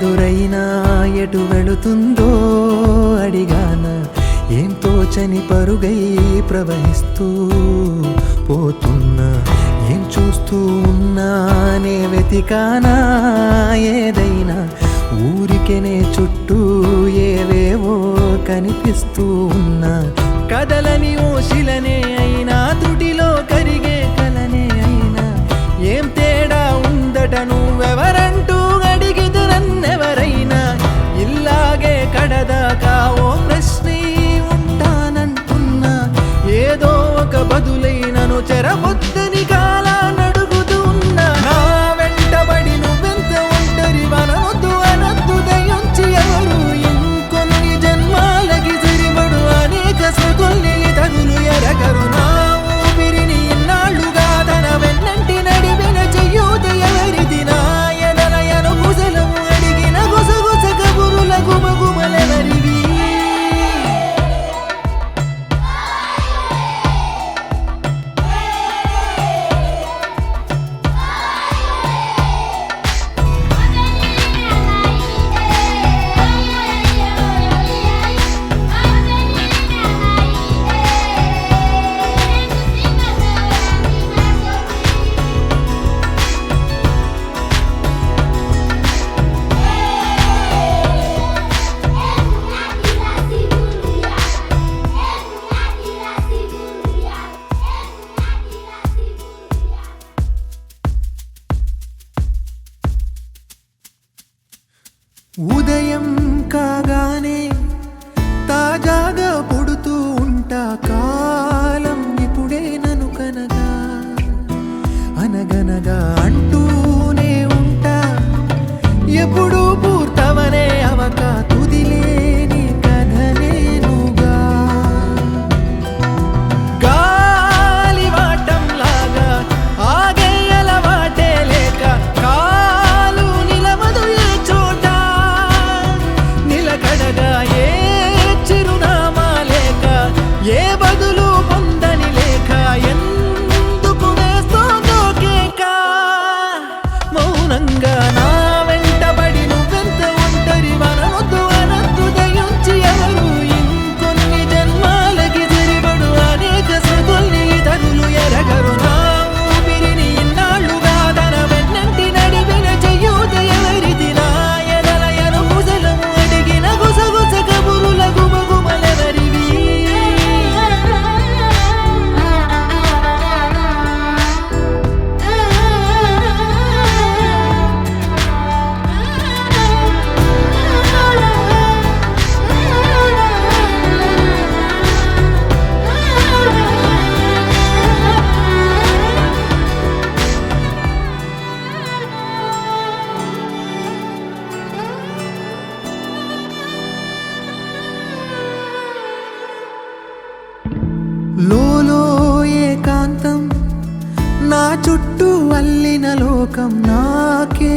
ఎదురైనా ఎటు వెళుతుందో అడిగాన ఏం తోచని పరుగై ప్రవహిస్తూ పోతున్నా ఏం చూస్తూ ఉన్నానే వెతికానా ఏదైనా ఊరికెనే చుట్టూ ఏవేవో కనిపిస్తూ ఉన్నా కదలని ఓశిలనే అయినా తుటిలో కరిగే కలనే అయినా ఏం తేడా ఉందట నువ్వెవరంటూ అడిగిదు నన్నెవరైనా ఇల్లాగే కడదాకా ఓ ప్రశ్నే ఉంటానంటున్నా ఏదో ఒక బదులైనను చెరబొద్దని కాలా నడుగుతూ ఉన్నా నా వెంటబడి నువ్వెంత ఒంటరి వనవద్దు అనద్దు దయించి ఎవరు ఇంకొన్ని జన్మాలకి సరిపడు అనేక స్మృతుల్ని తగులు ఎరగరు నా ఊపిరిని ఇన్నాళ్ళుగా తన వెన్నంటి నడిపిన చెయ్యూత ఎవరిది నా ఎదలయను కుశలం అడిగిన గుసగుస కబురుల గుమగుమలెవరివి ఉదయం కాగానే తాజాగా పుడుతూ ఉంటా కాలం ఇప్పుడే నన్ను కనగా అనగనగా అంటూనే ఉంటా ఎప్పుడూ పూర్తవనే అవక తుదిలేని కథనేనుగా గాలివాటంలాగా ఆగే అలవాటే లేక కాలు నిలవదు ఏ చోట నిలకడగా ఏ చిరునామా లేక ఏ బదులు పొందని లేక ఎందుకు వేస్తోందో కేక మౌనంగా నా వెంటబడి నువ్వెంత ఒంటరి వనవద్దు అనద్దు దయించి ఎవరు ఇంకొన్ని జన్మాలకి సరిపడు అనేక స్మృతుల్ని తగులు ఎరగరు నా ఊపిరిని ఇన్నాళ్ళుగా తన వెన్నంటి నడిపిన చెయ్యూత ఎవరిది నా ఎదలయను కుశలం అడిగిన గుసగుస కబురుల గుమగుమలెవరివి లోలో ఏకాంతం నా చుట్టూ అల్లిన లోకం నాకే